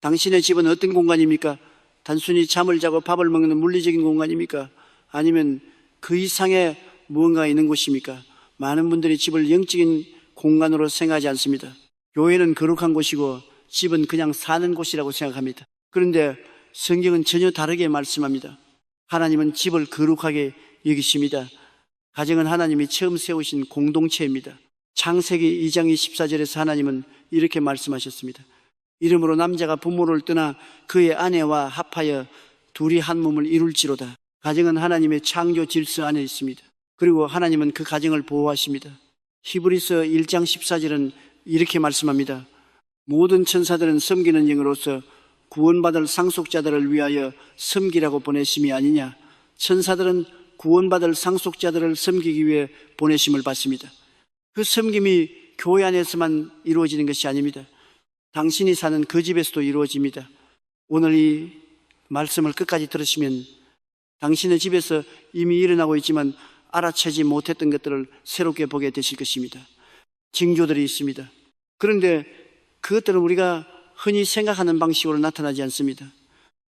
당신의 집은 어떤 공간입니까? 단순히 잠을 자고 밥을 먹는 물리적인 공간입니까? 아니면 그 이상의 무언가가 있는 곳입니까? 많은 분들이 집을 영적인 공간으로 생각하지 않습니다. 교회는 거룩한 곳이고 집은 그냥 사는 곳이라고 생각합니다. 그런데 성경은 전혀 다르게 말씀합니다. 하나님은 집을 거룩하게 여기십니다. 가정은 하나님이 처음 세우신 공동체입니다. 창세기 2장 24절에서 하나님은 이렇게 말씀하셨습니다. 이러므로 남자가 부모를 떠나 그의 아내와 합하여 둘이 한 몸을 이룰지로다. 가정은 하나님의 창조 질서 안에 있습니다. 그리고 하나님은 그 가정을 보호하십니다. 히브리서 1장 14절은 이렇게 말씀합니다. 모든 천사들은 섬기는 영으로서 구원받을 상속자들을 위하여 섬기라고 보내심이 아니냐. 천사들은 구원받을 상속자들을 섬기기 위해 보내심을 받습니다. 그 섬김이 교회 안에서만 이루어지는 것이 아닙니다. 당신이 사는 그 집에서도 이루어집니다. 오늘 이 말씀을 끝까지 들으시면 당신의 집에서 이미 일어나고 있지만 알아채지 못했던 것들을 새롭게 보게 되실 것입니다. 징조들이 있습니다. 그런데 그것들은 우리가 흔히 생각하는 방식으로 나타나지 않습니다.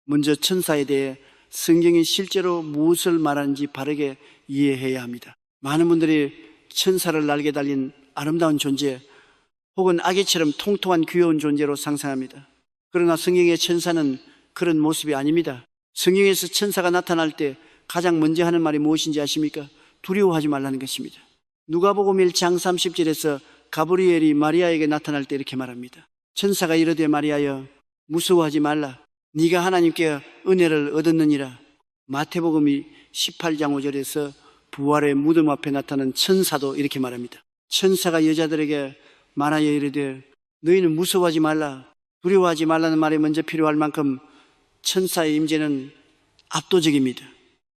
먼저 천사에 대해 성경이 실제로 무엇을 말하는지 바르게 이해해야 합니다. 많은 분들이 천사를 날개 달린 아름다운 존재 혹은 아기처럼 통통한 귀여운 존재로 상상합니다. 그러나 성경의 천사는 그런 모습이 아닙니다. 성경에서 천사가 나타날 때 가장 먼저 하는 말이 무엇인지 아십니까? 두려워하지 말라는 것입니다. 누가복음 1장 30절에서 가브리엘이 마리아에게 나타날 때 이렇게 말합니다. 천사가 이르되 마리아여 무서워하지 말라. 네가 하나님께 은혜를 얻었느니라. 마태복음 18장 5절에서 부활의 무덤 앞에 나타난 천사도 이렇게 말합니다. 천사가 여자들에게 말하여 이르되 너희는 무서워하지 말라. 두려워하지 말라는 말이 먼저 필요할 만큼 천사의 임재는 압도적입니다.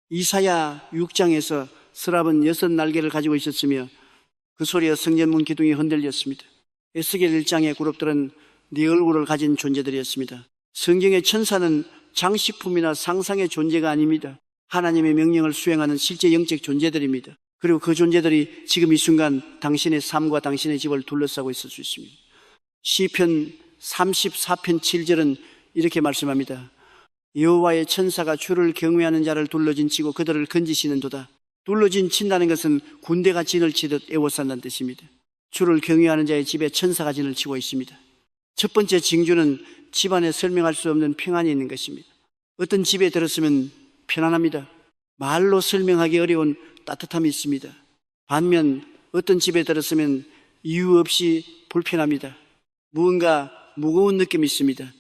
이사야 6장에서 서랍은 6날개를 가지고 있었으며 그 소리에 성전문 기둥이 흔들렸습니다. 에스겔 1장의 그룹들은 네 얼굴을 가진 존재들이었습니다. 성경의 천사는 장식품이나 상상의 존재가 아닙니다. 하나님의 명령을 수행하는 실제 영적 존재들입니다. 그리고 그 존재들이 지금 이 순간 당신의 삶과 당신의 집을 둘러싸고 있을 수 있습니다. 시편 34편 7절은 이렇게 말씀합니다. 여호와의 천사가 주를 경외하는 자를 둘러진 치고 그들을 건지시는도다. 둘러진 친다는 것은 군대가 진을 치듯 애워싼다는 뜻입니다. 주를 경외하는 자의 집에 천사가 진을 치고 있습니다. 첫 번째 징조는 집안에 설명할 수 없는 평안이 있는 것입니다. 어떤 집에 들었으면 편안합니다. 말로 설명하기 어려운 따뜻함이 있습니다. 반면 어떤 집에 들었으면 이유 없이 불편합니다. 무언가 무거운 느낌이 있습니다.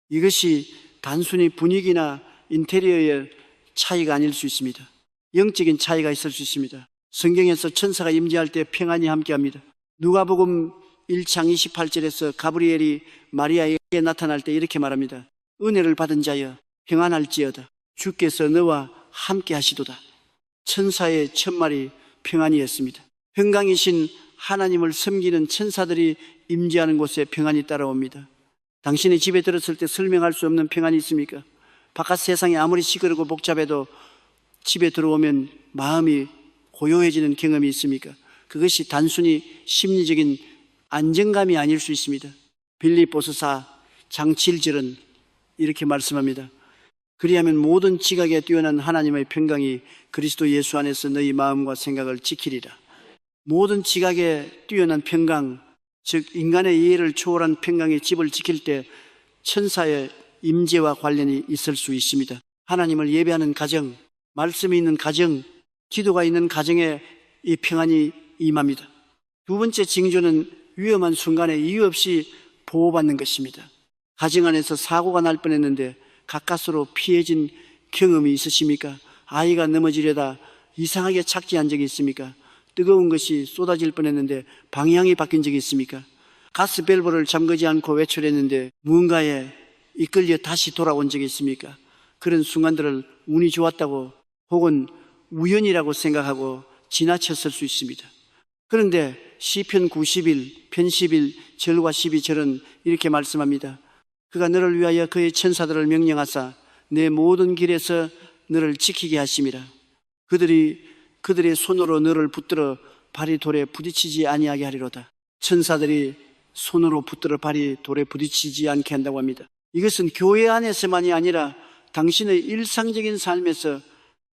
이것이 단순히 분위기나 인테리어의 차이가 아닐 수 있습니다. 영적인 차이가 있을 수 있습니다. 성경에서 천사가 임재할 때 평안이 함께합니다. 누가복음 1장 28절에서 가브리엘이 마리아에게 나타날 때 이렇게 말합니다. 은혜를 받은 자여 평안할지어다. 주께서 너와 함께 하시도다. 천사의 첫말이 평안이었습니다. 평강이신 하나님을 섬기는 천사들이 임재하는 곳에 평안이 따라옵니다. 당신의 집에 들었을 때 설명할 수 없는 평안이 있습니까? 바깥 세상이 아무리 시끄럽고 복잡해도 집에 들어오면 마음이 고요해지는 경험이 있습니까? 그것이 단순히 심리적인 안정감이 아닐 수 있습니다. 빌립보서 4장 7절은 이렇게 말씀합니다. 그리하면 모든 지각에 뛰어난 하나님의 평강이 그리스도 예수 안에서 너희 마음과 생각을 지키리라. 모든 지각에 뛰어난 평강, 즉 인간의 이해를 초월한 평강의 집을 지킬 때 천사의 임재와 관련이 있을 수 있습니다. 하나님을 예배하는 가정, 말씀이 있는 가정, 기도가 있는 가정에 이 평안이 임합니다. 두 번째 징조는 위험한 순간에 이유 없이 보호받는 것입니다. 가정 안에서 사고가 날 뻔했는데 가까스로 피해진 경험이 있으십니까? 아이가 넘어지려다 이상하게 착지한 적이 있습니까? 뜨거운 것이 쏟아질 뻔했는데 방향이 바뀐 적이 있습니까? 가스 밸브를 잠그지 않고 외출했는데 무언가에 이끌려 다시 돌아온 적이 있습니까? 그런 순간들을 운이 좋았다고 혹은 우연이라고 생각하고 지나쳤을 수 있습니다. 그런데 시편 91, 편 11절과 12절은 이렇게 말씀합니다. 그가 너를 위하여 그의 천사들을 명령하사 내 모든 길에서 너를 지키게 하심이라. 그들의 손으로 너를 붙들어 발이 돌에 부딪히지 아니하게 하리로다. 천사들이 손으로 붙들어 발이 돌에 부딪히지 않게 한다고 합니다. 이것은 교회 안에서만이 아니라 당신의 일상적인 삶에서,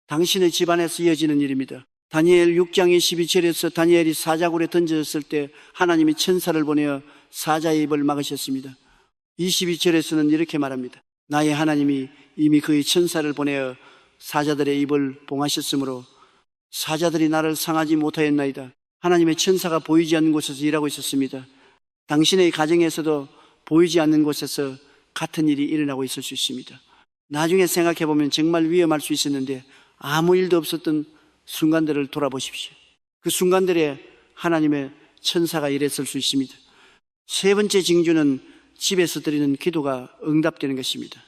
당신의 집안에서 이어지는 일입니다. 다니엘 6장 22절에서 다니엘이 사자굴에 던져졌을 때 하나님이 천사를 보내어 사자의 입을 막으셨습니다. 22절에서는 이렇게 말합니다. 나의 하나님이 이미 그의 천사를 보내어 사자들의 입을 봉하셨으므로 사자들이 나를 상하지 못하였나이다. 하나님의 천사가 보이지 않는 곳에서 일하고 있었습니다. 당신의 가정에서도 보이지 않는 곳에서 같은 일이 일어나고 있을 수 있습니다. 나중에 생각해 보면 정말 위험할 수 있었는데 아무 일도 없었던 순간들을 돌아보십시오. 그 순간들에 하나님의 천사가 일했을 수 있습니다. 세 번째 징조는 집에서 드리는 기도가 응답되는 것입니다.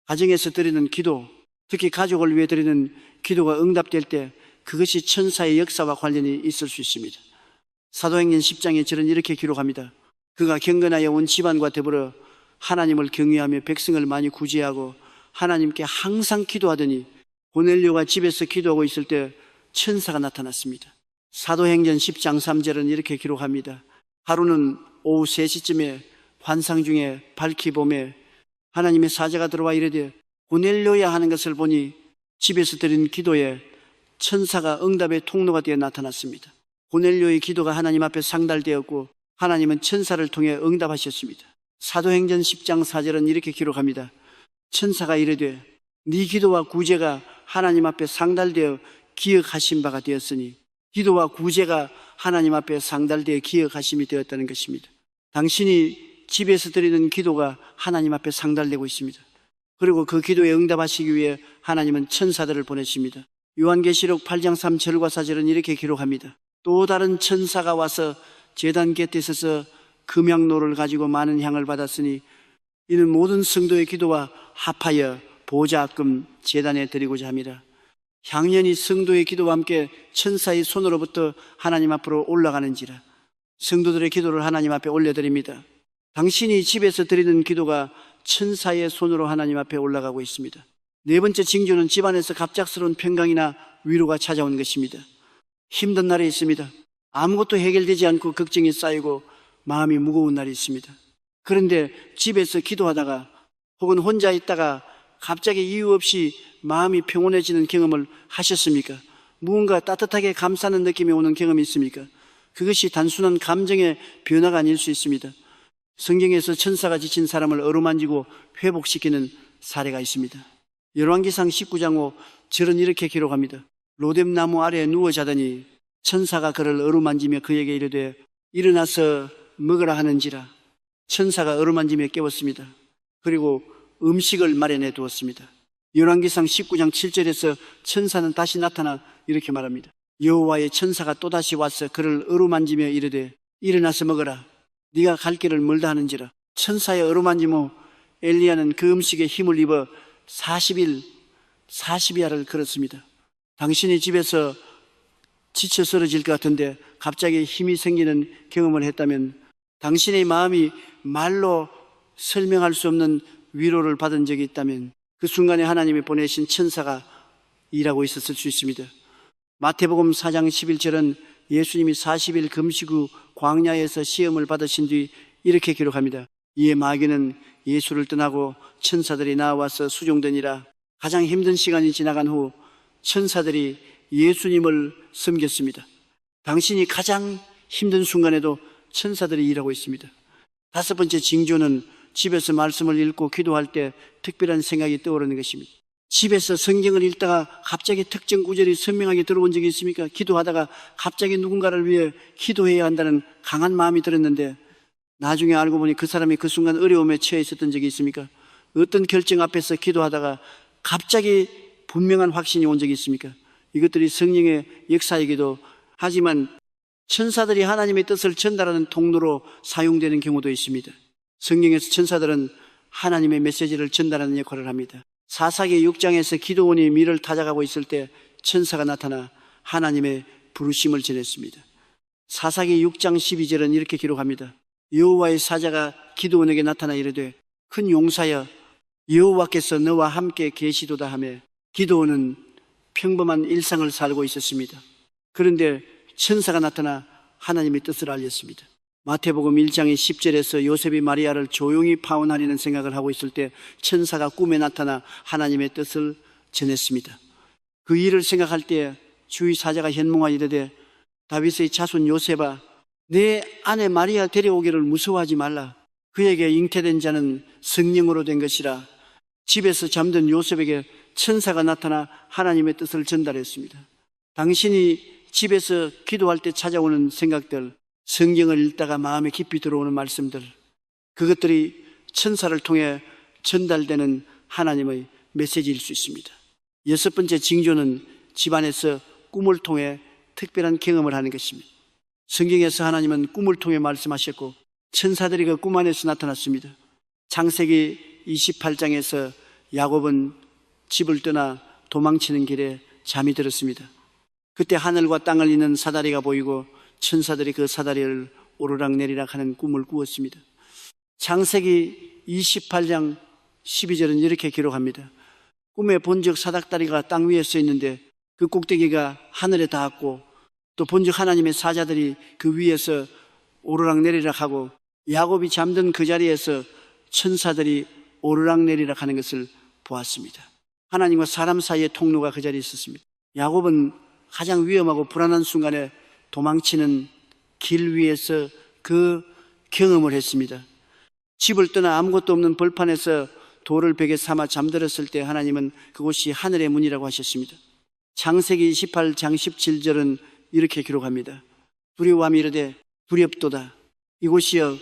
가정에서 드리는 기도, 특히 가족을 위해 드리는 기도가 응답될 때 그것이 천사의 역사와 관련이 있을 수 있습니다. 사도행전 10장에 저는 이렇게 기록합니다. 그가 경건하여 온 집안과 더불어 하나님을 경외하며 백성을 많이 구제하고 하나님께 항상 기도하더니 고넬료가 집에서 기도하고 있을 때 천사가 나타났습니다. 사도행전 10장 3절은 이렇게 기록합니다. 하루는 오후 3시쯤에 환상 중에 밝히 봄에 하나님의 사자가 들어와 이르되 고넬료야 하는 것을 보니 집에서 드린 기도에 천사가 응답의 통로가 되어 나타났습니다. 고넬료의 기도가 하나님 앞에 상달되었고 하나님은 천사를 통해 응답하셨습니다. 사도행전 10장 4절은 이렇게 기록합니다. 천사가 이르되 네 기도와 구제가 하나님 앞에 상달되어 기억하신 바가 되었으니, 기도와 구제가 하나님 앞에 상달되어 기억하심이 되었다는 것입니다. 당신이 집에서 드리는 기도가 하나님 앞에 상달되고 있습니다. 그리고 그 기도에 응답하시기 위해 하나님은 천사들을 보내십니다. 요한계시록 8장 3절과 4절은 이렇게 기록합니다. 또 다른 천사가 와서 제단 곁에 서서 금향로를 가지고 많은 향을 받았으니 이는 모든 성도의 기도와 합하여 보좌 앞금 제단에 드리고자 합니다. 향연이 성도의 기도와 함께 천사의 손으로부터 하나님 앞으로 올라가는지라. 성도들의 기도를 하나님 앞에 올려드립니다. 당신이 집에서 드리는 기도가 천사의 손으로 하나님 앞에 올라가고 있습니다. 네 번째 징조는 집안에서 갑작스러운 평강이나 위로가 찾아온 것입니다. 힘든 날이 있습니다. 아무것도 해결되지 않고 걱정이 쌓이고 마음이 무거운 날이 있습니다. 그런데 집에서 기도하다가 혹은 혼자 있다가 갑자기 이유 없이 마음이 평온해지는 경험을 하셨습니까? 무언가 따뜻하게 감싸는 느낌이 오는 경험이 있습니까? 그것이 단순한 감정의 변화가 아닐 수 있습니다. 성경에서 천사가 지친 사람을 어루만지고 회복시키는 사례가 있습니다. 열왕기상 19장 5 절은 이렇게 기록합니다. 로뎀나무 아래에 누워 자더니 천사가 그를 어루만지며 그에게 이르되 일어나서 먹으라 하는지라. 천사가 어루만지며 깨웠습니다. 그리고 음식을 마련해 두었습니다. 열왕기상 19장 7절에서 천사는 다시 나타나 이렇게 말합니다. 여호와의 천사가 또다시 와서 그를 어루만지며 이르되 일어나서 먹으라. 네가 갈 길을 멀다 하는지라. 천사의 어루만짐 엘리야는 그 음식에 힘을 입어 40일 40야를 걸었습니다. 당신이 집에서 지쳐 쓰러질 것 같은데 갑자기 힘이 생기는 경험을 했다면 당신의 마음이 말로 설명할 수 없는 위로를 받은 적이 있다면 그 순간에 하나님이 보내신 천사가 일하고 있었을 수 있습니다. 마태복음 4장 11절은 예수님이 40일 금식 후 광야에서 시험을 받으신 뒤 이렇게 기록합니다. 이에 마귀는 예수를 떠나고 천사들이 나와서 수종되니라. 가장 힘든 시간이 지나간 후 천사들이 예수님을 섬겼습니다. 당신이 가장 힘든 순간에도 천사들이 일하고 있습니다. 다섯 번째 징조는 집에서 말씀을 읽고 기도할 때 특별한 생각이 떠오르는 것입니다. 집에서 성경을 읽다가 갑자기 특정 구절이 선명하게 들어온 적이 있습니까? 기도하다가 갑자기 누군가를 위해 기도해야 한다는 강한 마음이 들었는데 나중에 알고 보니 그 사람이 그 순간 어려움에 처해 있었던 적이 있습니까? 어떤 결정 앞에서 기도하다가 갑자기 분명한 확신이 온 적이 있습니까? 이것들이 성령의 역사이기도 하지만 천사들이 하나님의 뜻을 전달하는 통로로 사용되는 경우도 있습니다. 성경에서 천사들은 하나님의 메시지를 전달하는 역할을 합니다. 사사기 6장에서 기도원이 밀을 타작하고 있을 때 천사가 나타나 하나님의 부르심을 전했습니다. 사사기 6장 12절은 이렇게 기록합니다. 여호와의 사자가 기도원에게 나타나 이르되 큰 용사여 여호와께서 너와 함께 계시도다 하며 기도원은 평범한 일상을 살고 있었습니다. 그런데 천사가 나타나 하나님의 뜻을 알렸습니다. 마태복음 1장의 10절에서 요셉이 마리아를 조용히 파혼하려는 생각을 하고 있을 때 천사가 꿈에 나타나 하나님의 뜻을 전했습니다. 그 일을 생각할 때 주의 사자가 현몽하여 이르되 다윗의 자손 요셉아, 내 아내 마리아 데려오기를 무서워하지 말라. 그에게 잉태된 자는 성령으로 된 것이라. 집에서 잠든 요셉에게 천사가 나타나 하나님의 뜻을 전달했습니다. 당신이 집에서 기도할 때 찾아오는 생각들, 성경을 읽다가 마음에 깊이 들어오는 말씀들, 그것들이 천사를 통해 전달되는 하나님의 메시지일 수 있습니다. 여섯 번째 징조는 집안에서 꿈을 통해 특별한 경험을 하는 것입니다. 성경에서 하나님은 꿈을 통해 말씀하셨고 천사들이 그 꿈 안에서 나타났습니다. 창세기 28장에서 야곱은 집을 떠나 도망치는 길에 잠이 들었습니다. 그때 하늘과 땅을 잇는 사다리가 보이고 천사들이 그 사다리를 오르락내리락 하는 꿈을 꾸었습니다. 창세기 28장 12절은 이렇게 기록합니다. 꿈에 본적 사닥다리가 땅 위에 서 있는데 그 꼭대기가 하늘에 닿았고 또 본적 하나님의 사자들이 그 위에서 오르락내리락 하고 야곱이 잠든 그 자리에서 천사들이 오르락내리락 하는 것을 보았습니다. 하나님과 사람 사이의 통로가 그 자리에 있었습니다. 야곱은 가장 위험하고 불안한 순간에 도망치는 길 위에서 그 경험을 했습니다. 집을 떠나 아무것도 없는 벌판에서 돌을 벽에 삼아 잠들었을 때 하나님은 그곳이 하늘의 문이라고 하셨습니다. 창세기 28장 17절은 이렇게 기록합니다. 두려워함이 이르되 두렵도다. 이곳이여,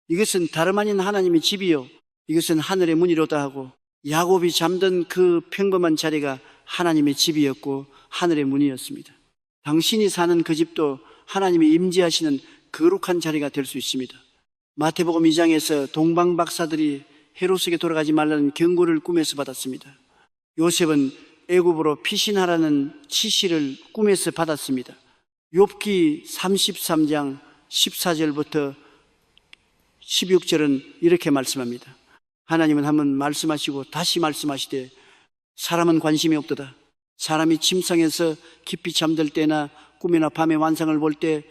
이것은 다름 아닌 하나님의 집이요, 이것은 하늘의 문이로다 하고 야곱이 잠든 그 평범한 자리가 하나님의 집이었고 하늘의 문이었습니다. 당신이 사는 그 집도 하나님이 임재하시는 거룩한 자리가 될 수 있습니다. 마태복음 2장에서 동방 박사들이 헤롯에게 돌아가지 말라는 경고를 꿈에서 받았습니다. 요셉은 애굽으로 피신하라는 지시를 꿈에서 받았습니다. 욥기 33장 14절부터 16절은 이렇게 말씀합니다. 하나님은 한번 말씀하시고 다시 말씀하시되 사람은 관심이 없도다. 사람이 침상에서 깊이 잠들 때나 꿈이나 밤에 환상을 볼 때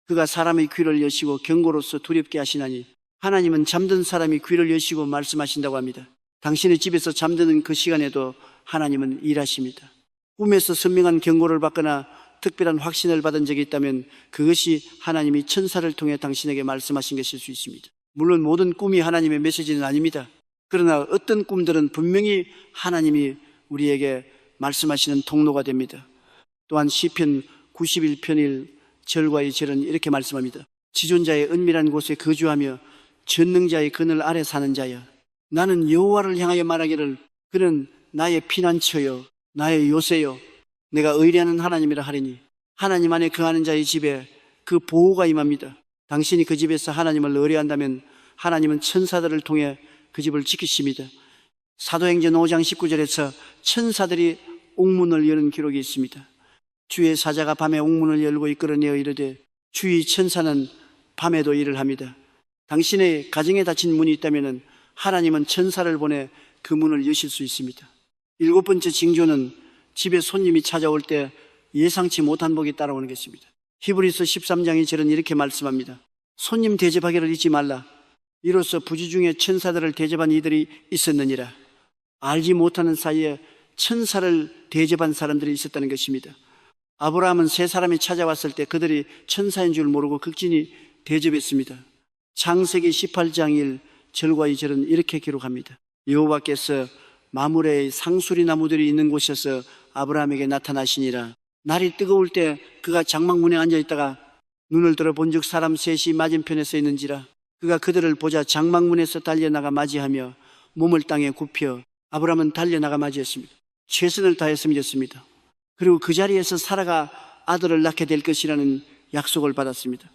그가 사람의 귀를 여시고 경고로서 두렵게 하시나니 하나님은 잠든 사람이 귀를 여시고 말씀하신다고 합니다. 당신의 집에서 잠드는 그 시간에도 하나님은 일하십니다. 꿈에서 선명한 경고를 받거나 특별한 확신을 받은 적이 있다면 그것이 하나님이 천사를 통해 당신에게 말씀하신 것일 수 있습니다. 물론 모든 꿈이 하나님의 메시지는 아닙니다. 그러나 어떤 꿈들은 분명히 하나님이 우리에게 말씀하시는 통로가 됩니다. 또한 시편 91편 1절과 2절은 이렇게 말씀합니다. 지존자의 은밀한 곳에 거주하며 전능자의 그늘 아래 사는 자여, 나는 여호와를 향하여 말하기를 그는 나의 피난처요 나의 요새요 내가 의뢰하는 하나님이라 하리니 하나님 안에 거하는 자의 집에 그 보호가 임합니다. 당신이 그 집에서 하나님을 의뢰한다면 하나님은 천사들을 통해 그 집을 지키십니다. 사도행전 5장 19절에서 천사들이 옥문을 여는 기록이 있습니다. 주의 사자가 밤에 옥문을 열고 이끌어내어 이르되 주의 천사는 밤에도 일을 합니다. 당신의 가정에 닫힌 문이 있다면 하나님은 천사를 보내 그 문을 여실 수 있습니다. 일곱 번째 징조는 집에 손님이 찾아올 때 예상치 못한 복이 따라오는 것입니다. 히브리서 13장 2절은 이렇게 말씀합니다. 손님 대접하기를 잊지 말라. 이로써 부지 중에 천사들을 대접한 이들이 있었느니라. 알지 못하는 사이에 천사를 대접한 사람들이 있었다는 것입니다. 아브라함은 세 사람이 찾아왔을 때 그들이 천사인 줄 모르고 극진히 대접했습니다. 창세기 18장 1절과 2절은 이렇게 기록합니다. 여호와께서 마므레의 상수리 나무들이 있는 곳에서 아브라함에게 나타나시니라. 날이 뜨거울 때 그가 장막문에 앉아있다가 눈을 들어 본즉 사람 셋이 맞은편에 서 있는지라. 그가 그들을 보자 장막문에서 달려나가 맞이하며 몸을 땅에 굽혀 아브라함은 달려나가 맞이했습니다. 최선을 다해서 믿었습니다. 그리고 그 자리에서 사라가 아들을 낳게 될 것이라는 약속을 받았습니다.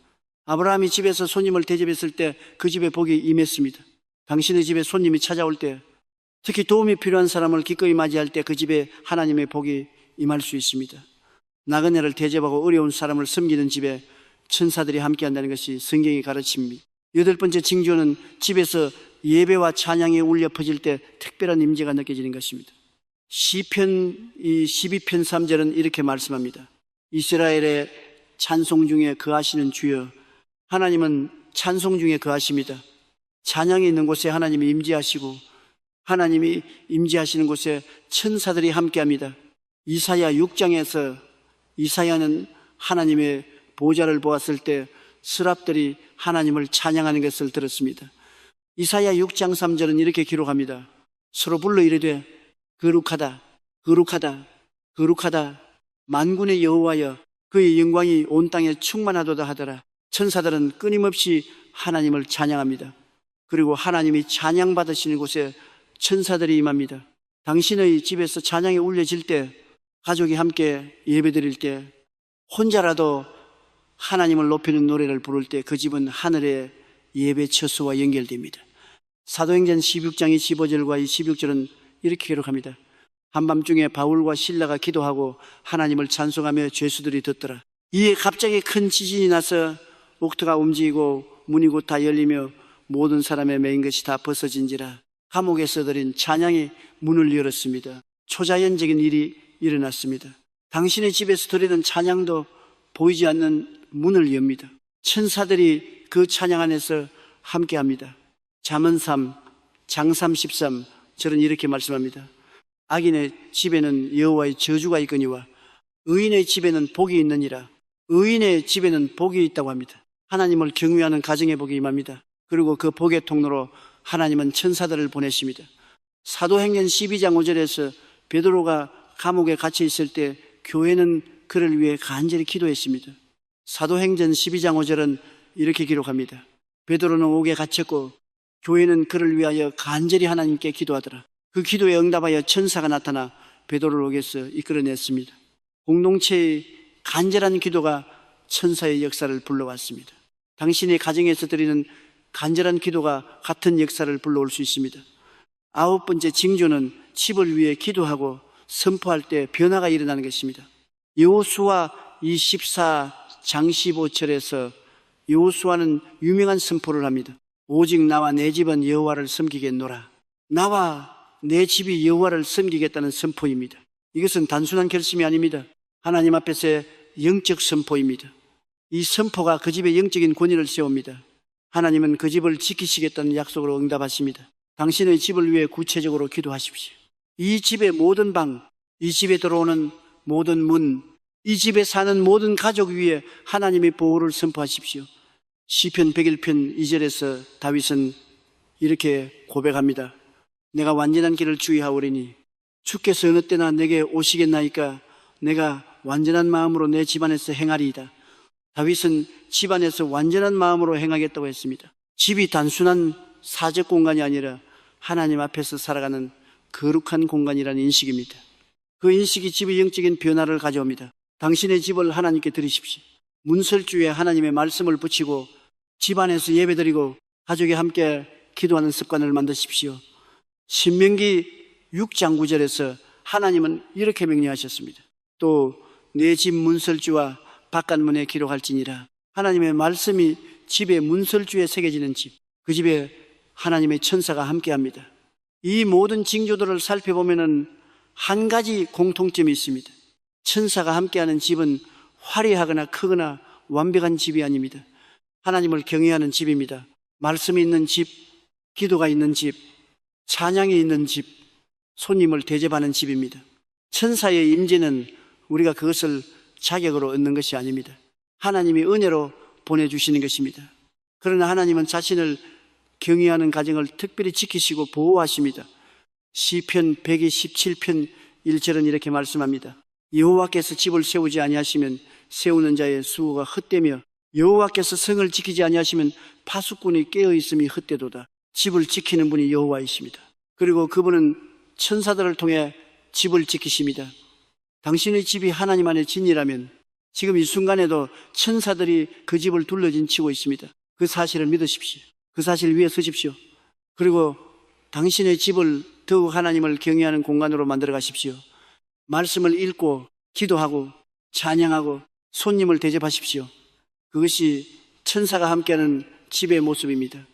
아브라함이 집에서 손님을 대접했을 때 그 집에 복이 임했습니다. 당신의 집에 손님이 찾아올 때, 특히 도움이 필요한 사람을 기꺼이 맞이할 때 그 집에 하나님의 복이 임할 수 있습니다. 나그네를 대접하고 어려운 사람을 섬기는 집에 천사들이 함께한다는 것이 성경이 가르칩니다. 여덟 번째 징조는 집에서 예배와 찬양이 울려 퍼질 때 특별한 임재가 느껴지는 것입니다. 시편 12편 3절은 이렇게 말씀합니다. 이스라엘의 찬송 중에 거하시는 주여, 하나님은 찬송 중에 거하십니다. 찬양이 있는 곳에 하나님이 임재하시고 하나님이 임재하시는 곳에 천사들이 함께합니다. 이사야 6장에서 이사야는 하나님의 보좌를 보았을 때 스랍들이 하나님을 찬양하는 것을 들었습니다. 이사야 6장 3절은 이렇게 기록합니다. 서로 불러 이르되 거룩하다 거룩하다 거룩하다 만군의 여호와여 그의 영광이 온 땅에 충만하도다 하더라. 천사들은 끊임없이 하나님을 찬양합니다. 그리고 하나님이 찬양받으시는 곳에 천사들이 임합니다. 당신의 집에서 찬양이 울려질 때, 가족이 함께 예배드릴 때, 혼자라도 하나님을 높이는 노래를 부를 때 그 집은 하늘의 예배 처소와 연결됩니다. 사도행전 16장 15절과 16절은 이렇게 기록합니다. 한밤중에 바울과 실라가 기도하고 하나님을 찬송하며 죄수들이 듣더라. 이에 갑자기 큰 지진이 나서 옥토가 움직이고 문이 곧 다 열리며 모든 사람의 매인 것이 다 벗어진지라. 감옥에서 드린 찬양이 문을 열었습니다. 초자연적인 일이 일어났습니다. 당신의 집에서 드리는 찬양도 보이지 않는 문을 엽니다. 천사들이 그 찬양 안에서 함께합니다. 잠언 3, 장삼 13 절은 이렇게 말씀합니다. 악인의 집에는 여호와의 저주가 있거니와 의인의 집에는 복이 있느니라. 의인의 집에는 복이 있다고 합니다. 하나님을 경외하는 가정의 복이 임합니다. 그리고 그 복의 통로로 하나님은 천사들을 보내십니다. 사도행전 12장 5절에서 베드로가 감옥에 갇혀 있을 때 교회는 그를 위해 간절히 기도했습니다. 사도행전 12장 5절은 이렇게 기록합니다. 베드로는 옥에 갇혔고 교회는 그를 위하여 간절히 하나님께 기도하더라. 그 기도에 응답하여 천사가 나타나 베드로를 옥에서 이끌어냈습니다. 공동체의 간절한 기도가 천사의 역사를 불러왔습니다. 당신의 가정에서 드리는 간절한 기도가 같은 역사를 불러올 수 있습니다. 9번째 징조는 집을 위해 기도하고 선포할 때 변화가 일어나는 것입니다. 여호수아 24장 15절에서 여호수아는 유명한 선포를 합니다. 오직 나와 내 집은 여호와를 섬기겠노라. 나와 내 집이 여호와를 섬기겠다는 선포입니다. 이것은 단순한 결심이 아닙니다. 하나님 앞에서의 영적 선포입니다. 이 선포가 그 집의 영적인 권위를 세웁니다. 하나님은 그 집을 지키시겠다는 약속으로 응답하십니다. 당신의 집을 위해 구체적으로 기도하십시오. 이 집의 모든 방, 이 집에 들어오는 모든 문, 이 집에 사는 모든 가족 위에 하나님의 보호를 선포하십시오. 시편 101편 2절에서 다윗은 이렇게 고백합니다. 내가 완전한 길을 주의하오리니 주께서 어느 때나 내게 오시겠나이까 내가 완전한 마음으로 내 집안에서 행하리이다. 다윗은 집안에서 완전한 마음으로 행하겠다고 했습니다. 집이 단순한 사적 공간이 아니라 하나님 앞에서 살아가는 거룩한 공간이라는 인식입니다. 그 인식이 집의 영적인 변화를 가져옵니다. 당신의 집을 하나님께 드리십시오. 문설주에 하나님의 말씀을 붙이고 집안에서 예배드리고 가족이 함께 기도하는 습관을 만드십시오. 신명기 6장 9절에서 하나님은 이렇게 명령하셨습니다. 또 내 집 문설주와 바깥문에 기록할지니라. 하나님의 말씀이 집의 문설주에 새겨지는 집, 그 집에 하나님의 천사가 함께합니다. 이 모든 징조들을 살펴보면 한 가지 공통점이 있습니다. 천사가 함께하는 집은 화려하거나 크거나 완벽한 집이 아닙니다. 하나님을 경외하는 집입니다. 말씀이 있는 집, 기도가 있는 집, 찬양이 있는 집, 손님을 대접하는 집입니다. 천사의 임재는 우리가 그것을 자격으로 얻는 것이 아닙니다. 하나님이 은혜로 보내주시는 것입니다. 그러나 하나님은 자신을 경외하는 가정을 특별히 지키시고 보호하십니다. 시편 127편 1절은 이렇게 말씀합니다. 여호와께서 집을 세우지 아니하시면 세우는 자의 수고가 헛되며 여호와께서 성을 지키지 아니하시면 파수꾼이 깨어있음이 헛되도다. 집을 지키는 분이 여호와이십니다. 그리고 그분은 천사들을 통해 집을 지키십니다. 당신의 집이 하나님 안에 진이라면 지금 이 순간에도 천사들이 그 집을 둘러진 치고 있습니다. 그 사실을 믿으십시오. 그 사실 위에 서십시오. 그리고 당신의 집을 더욱 하나님을 경외하는 공간으로 만들어 가십시오. 말씀을 읽고 기도하고 찬양하고 손님을 대접하십시오. 그것이 천사가 함께하는 집의 모습입니다.